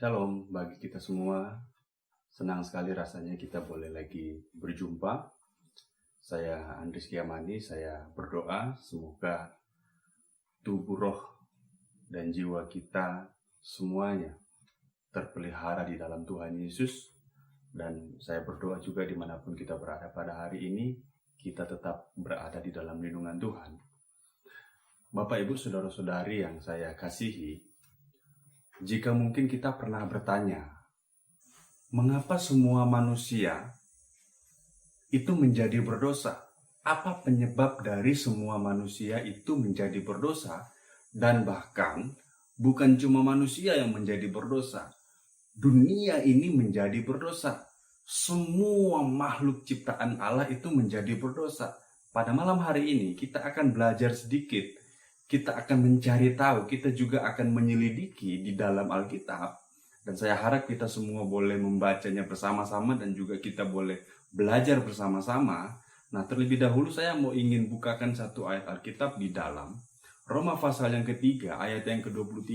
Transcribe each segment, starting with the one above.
Shalom bagi kita semua. Senang sekali rasanya kita boleh lagi berjumpa. Saya Andris Kiamani, saya berdoa semoga tubuh, roh, dan jiwa kita semuanya terpelihara di dalam Tuhan Yesus. Dan saya berdoa juga dimanapun kita berada pada hari ini, kita tetap berada di dalam lindungan Tuhan. Bapak, Ibu, Saudara-saudari yang saya kasihi, jika mungkin kita pernah bertanya, mengapa semua manusia itu menjadi berdosa? Apa penyebab dari semua manusia itu menjadi berdosa? Dan bahkan bukan cuma manusia yang menjadi berdosa, dunia ini menjadi berdosa. Semua makhluk ciptaan Allah itu menjadi berdosa. Pada malam hari ini kita akan belajar sedikit. Kita akan mencari tahu, kita juga akan menyelidiki di dalam Alkitab. Dan saya harap kita semua boleh membacanya bersama-sama dan juga kita boleh belajar bersama-sama. Nah, terlebih dahulu saya ingin bukakan satu ayat Alkitab di dalam Roma pasal yang ketiga, ayat yang ke-23.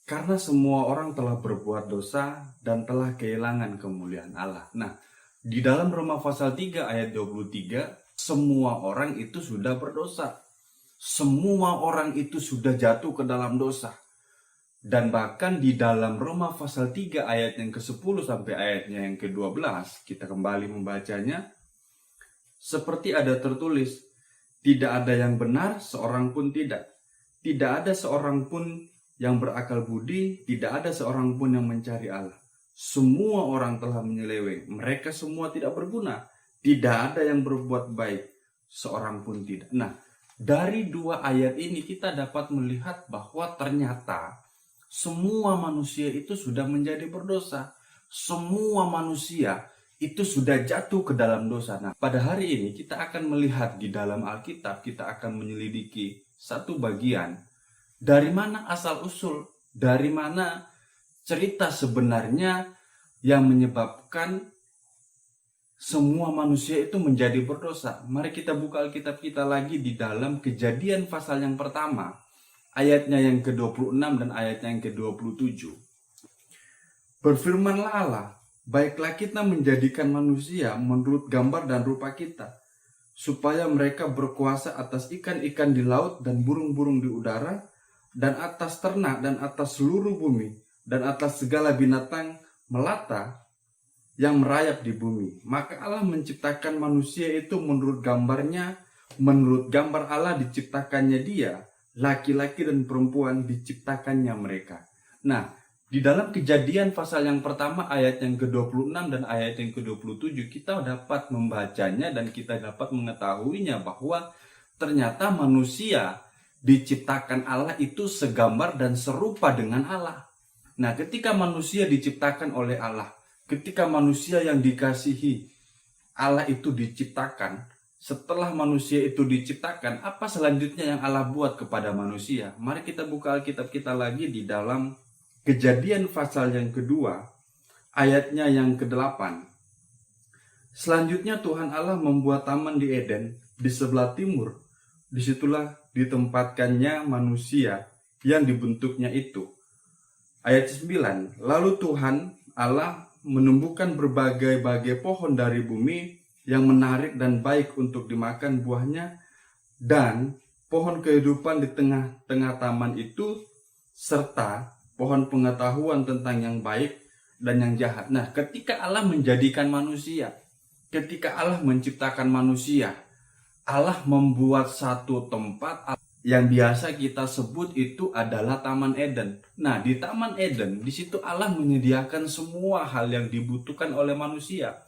Karena semua orang telah berbuat dosa dan telah kehilangan kemuliaan Allah. Nah, di dalam Roma pasal 3 ayat 23, semua orang itu sudah berdosa. Semua orang itu sudah jatuh ke dalam dosa. Dan bahkan di dalam Roma pasal 3 ayat yang ke-10 sampai ayatnya yang ke-12, kita kembali membacanya. Seperti ada tertulis, tidak ada yang benar, seorang pun tidak. Tidak ada seorang pun yang berakal budi, tidak ada seorang pun yang mencari Allah. Semua orang telah menyeleweng, mereka semua tidak berguna. Tidak ada yang berbuat baik, seorang pun tidak. Nah, dari dua ayat ini kita dapat melihat bahwa ternyata semua manusia itu sudah menjadi berdosa. Semua manusia itu sudah jatuh ke dalam dosa. Nah, pada hari ini kita akan melihat di dalam Alkitab, kita akan menyelidiki satu bagian. Dari mana asal-usul, dari mana cerita sebenarnya yang menyebabkan semua manusia itu menjadi berdosa. Mari kita buka Alkitab kita lagi di dalam Kejadian pasal yang pertama, ayatnya yang ke-26 dan ayatnya yang ke-27. Berfirmanlah Allah, baiklah kita menjadikan manusia menurut gambar dan rupa kita, supaya mereka berkuasa atas ikan-ikan di laut dan burung-burung di udara, dan atas ternak dan atas seluruh bumi, dan atas segala binatang melata yang merayap di bumi. Maka Allah menciptakan manusia itu menurut gambarnya, menurut gambar Allah diciptakannya dia, laki-laki dan perempuan diciptakannya mereka. Nah, di dalam Kejadian pasal yang pertama ayat yang ke-26 dan ayat yang ke-27 kita dapat membacanya dan kita dapat mengetahuinya bahwa ternyata manusia diciptakan Allah itu segambar dan serupa dengan Allah. Nah, ketika manusia diciptakan oleh Allah, ketika manusia yang dikasihi Allah itu diciptakan, setelah manusia itu diciptakan, apa selanjutnya yang Allah buat kepada manusia? Mari kita buka Alkitab kita lagi di dalam Kejadian pasal yang kedua, ayatnya yang ke-8. Selanjutnya Tuhan Allah membuat taman di Eden, di sebelah timur. Disitulah ditempatkannya manusia yang dibentuknya itu. Ayat 9. Lalu Tuhan Allah menumbuhkan berbagai-bagai pohon dari bumi yang menarik dan baik untuk dimakan buahnya, dan pohon kehidupan di tengah-tengah taman itu, serta pohon pengetahuan tentang yang baik dan yang jahat. Nah, ketika Allah menjadikan manusia, ketika Allah menciptakan manusia, Allah membuat satu tempat yang biasa kita sebut itu adalah Taman Eden. Nah, di Taman Eden, di situ Allah menyediakan semua hal yang dibutuhkan oleh manusia.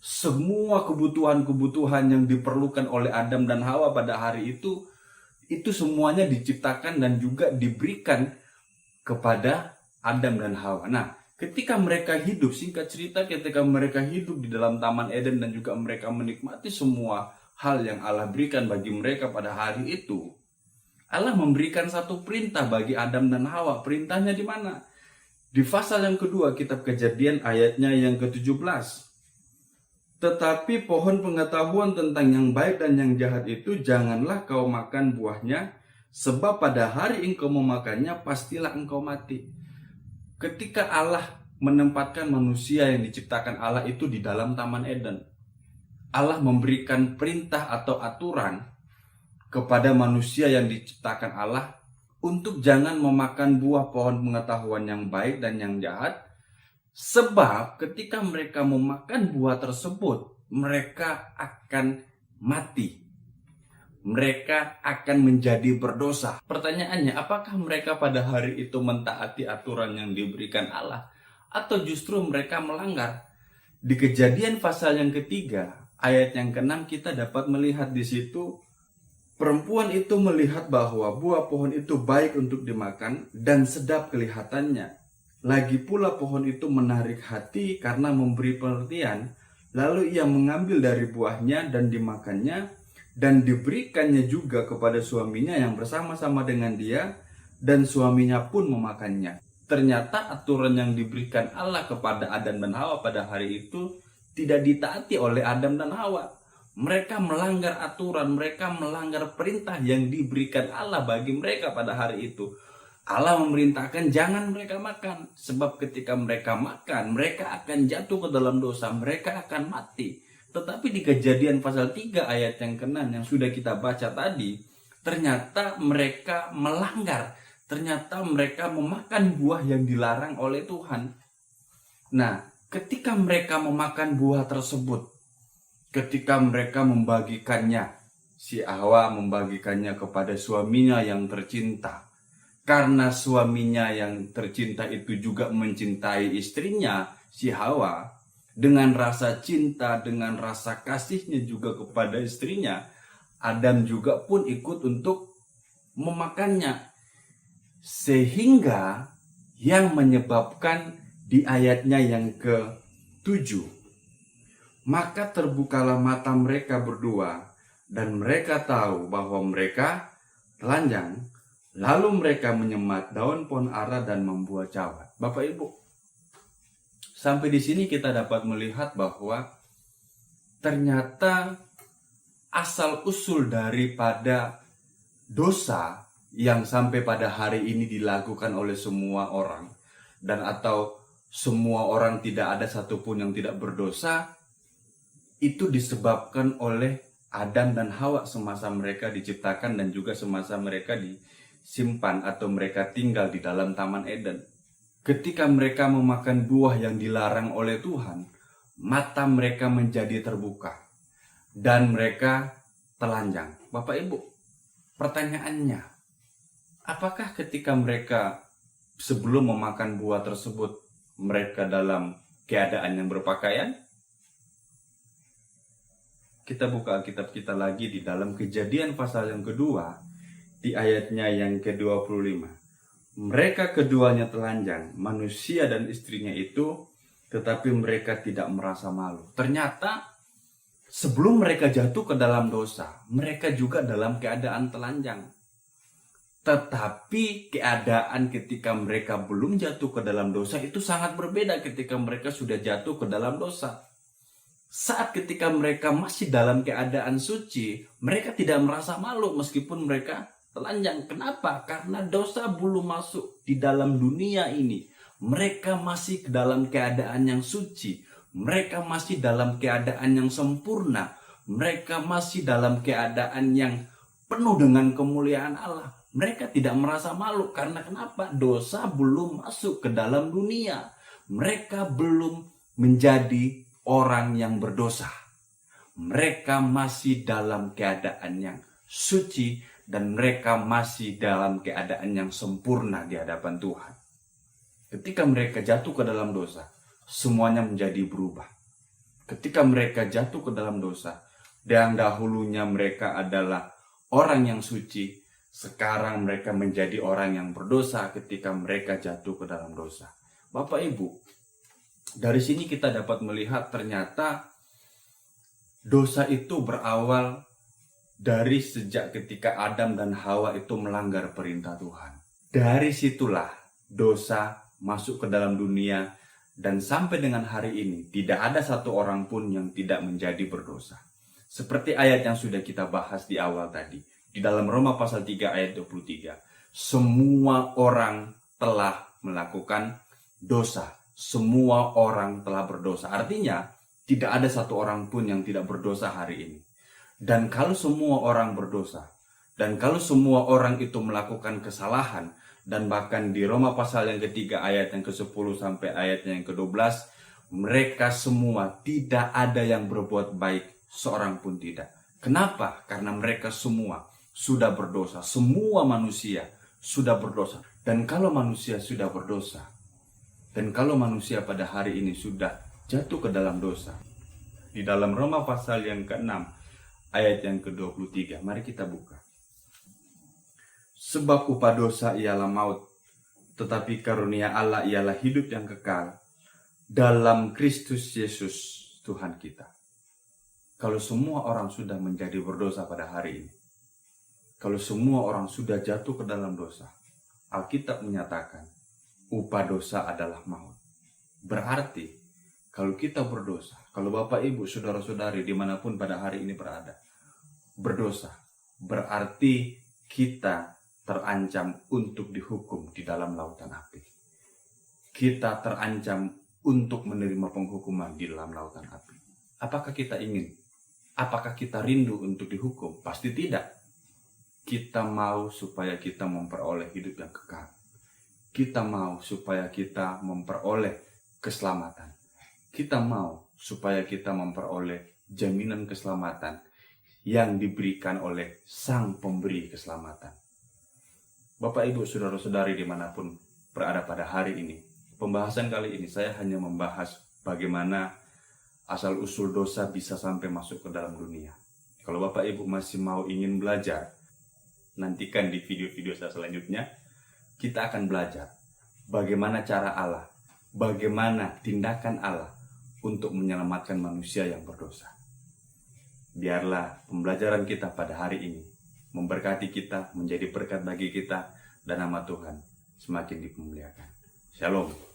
Semua kebutuhan-kebutuhan yang diperlukan oleh Adam dan Hawa pada hari itu semuanya diciptakan dan juga diberikan kepada Adam dan Hawa. Nah, ketika mereka hidup, singkat cerita, ketika mereka hidup di dalam Taman Eden dan juga mereka menikmati semua hal yang Allah berikan bagi mereka pada hari itu, Allah memberikan satu perintah bagi Adam dan Hawa. Perintahnya di mana? Di pasal yang kedua kitab Kejadian ayatnya yang ke-17. Tetapi pohon pengetahuan tentang yang baik dan yang jahat itu janganlah kau makan buahnya, sebab pada hari engkau memakannya pastilah engkau mati. ketika Allah menempatkan manusia yang diciptakan Allah itu di dalam Taman Eden. Allah memberikan perintah atau aturan kepada manusia yang diciptakan Allah untuk jangan memakan buah pohon pengetahuan yang baik dan yang jahat, sebab ketika mereka memakan buah tersebut, mereka akan mati. Mereka akan menjadi berdosa. Pertanyaannya, apakah mereka pada hari itu mentaati aturan yang diberikan Allah, atau justru mereka melanggar? Di Kejadian pasal yang ketiga, ayat yang ke-6, kita dapat melihat di situ, perempuan itu melihat bahwa buah pohon itu baik untuk dimakan dan sedap kelihatannya. Lagi pula pohon itu menarik hati karena memberi pengertian. Lalu ia mengambil dari buahnya dan dimakannya, dan diberikannya juga kepada suaminya yang bersama-sama dengan dia, dan suaminya pun memakannya. Ternyata aturan yang diberikan Allah kepada Adam dan Hawa pada hari itu tidak ditaati oleh Adam dan Hawa. Mereka melanggar aturan, mereka melanggar perintah yang diberikan Allah bagi mereka pada hari itu. Allah memerintahkan jangan mereka makan, sebab ketika mereka makan, mereka akan jatuh ke dalam dosa, mereka akan mati. Tetapi di Kejadian pasal 3 ayat yang ke-6 yang sudah kita baca tadi, ternyata mereka melanggar, ternyata mereka memakan buah yang dilarang oleh Tuhan. Nah, ketika mereka memakan buah tersebut, ketika mereka membagikannya, si Hawa membagikannya kepada suaminya yang tercinta. Karena suaminya yang tercinta itu juga mencintai istrinya, si Hawa, dengan rasa cinta, dengan rasa kasihnya juga kepada istrinya, Adam juga pun ikut untuk memakannya. Sehingga yang menyebabkan di ayatnya yang ke-7, maka terbukalah mata mereka berdua, dan mereka tahu bahwa mereka telanjang. Lalu mereka menyemat daun pohon ara dan membuat cawat. Bapak Ibu, sampai di sini kita dapat melihat bahwa ternyata asal usul daripada dosa yang sampai pada hari ini dilakukan oleh semua orang, dan atau semua orang, tidak ada satupun yang tidak berdosa, itu disebabkan oleh Adam dan Hawa semasa mereka diciptakan dan juga semasa mereka disimpan atau mereka tinggal di dalam Taman Eden. Ketika mereka memakan buah yang dilarang oleh Tuhan, mata mereka menjadi terbuka dan mereka telanjang. Bapak Ibu, pertanyaannya, apakah ketika mereka sebelum memakan buah tersebut mereka dalam keadaan yang berpakaian? Kita buka Alkitab kita lagi di dalam Kejadian pasal yang kedua, di ayatnya yang ke-25. Mereka keduanya telanjang, manusia dan istrinya itu, tetapi mereka tidak merasa malu. Ternyata sebelum mereka jatuh ke dalam dosa, mereka juga dalam keadaan telanjang. Tetapi keadaan ketika mereka belum jatuh ke dalam dosa itu sangat berbeda ketika mereka sudah jatuh ke dalam dosa. Saat ketika mereka masih dalam keadaan suci, mereka tidak merasa malu meskipun mereka telanjang. Kenapa? Karena dosa belum masuk di dalam dunia ini. Mereka masih dalam keadaan yang suci. Mereka masih dalam keadaan yang sempurna. Mereka masih dalam keadaan yang penuh dengan kemuliaan Allah. Mereka tidak merasa malu. Karena kenapa? Dosa belum masuk ke dalam dunia. Mereka belum menjadi orang yang berdosa. Mereka masih dalam keadaan yang suci dan mereka masih dalam keadaan yang sempurna di hadapan Tuhan. Ketika mereka jatuh ke dalam dosa, semuanya menjadi berubah. Ketika mereka jatuh ke dalam dosa, yang dahulunya mereka adalah orang yang suci, sekarang mereka menjadi orang yang berdosa ketika mereka jatuh ke dalam dosa. Bapak Ibu, dari sini kita dapat melihat ternyata dosa itu berawal dari sejak ketika Adam dan Hawa itu melanggar perintah Tuhan. Dari situlah dosa masuk ke dalam dunia dan sampai dengan hari ini tidak ada satu orang pun yang tidak menjadi berdosa. Seperti ayat yang sudah kita bahas di awal tadi. Di dalam Roma pasal 3 ayat 23. Semua orang telah melakukan dosa. Semua orang telah berdosa. Artinya, tidak ada satu orang pun yang tidak berdosa hari ini. Dan kalau semua orang berdosa, dan kalau semua orang itu melakukan kesalahan, dan bahkan di Roma pasal yang ketiga ayat yang ke-10 sampai ayatnya yang ke-12, mereka semua tidak ada yang berbuat baik, seorang pun tidak. Kenapa? Karena mereka semua sudah berdosa. Semua manusia sudah berdosa. Dan kalau manusia sudah berdosa, dan kalau manusia pada hari ini sudah jatuh ke dalam dosa, di dalam Roma pasal yang ke-6 ayat yang ke-23, mari kita buka. Sebab upah dosa ialah maut, tetapi karunia Allah ialah hidup yang kekal dalam Kristus Yesus Tuhan kita. Kalau semua orang sudah menjadi berdosa pada hari ini, kalau semua orang sudah jatuh ke dalam dosa, Alkitab menyatakan upah dosa adalah maut. Berarti kalau kita berdosa, kalau Bapak Ibu saudara-saudari dimanapun pada hari ini berada berdosa, berarti kita terancam untuk dihukum di dalam lautan api. Kita terancam untuk menerima penghukuman di dalam lautan api. Apakah kita ingin? Apakah kita rindu untuk dihukum? Pasti tidak. Kita mau supaya kita memperoleh hidup yang kekal. Kita mau supaya kita memperoleh keselamatan. Kita mau supaya kita memperoleh jaminan keselamatan yang diberikan oleh Sang Pemberi keselamatan. Bapak, Ibu, saudara-saudari dimanapun berada pada hari ini, pembahasan kali ini saya hanya membahas bagaimana asal-usul dosa bisa sampai masuk ke dalam dunia. Kalau Bapak Ibu masih mau ingin belajar, nantikan di video-video saya selanjutnya. Kita akan belajar bagaimana cara Allah, bagaimana tindakan Allah untuk menyelamatkan manusia yang berdosa. Biarlah pembelajaran kita pada hari ini memberkati kita, menjadi berkat bagi kita, dan nama Tuhan semakin dimuliakan. Shalom.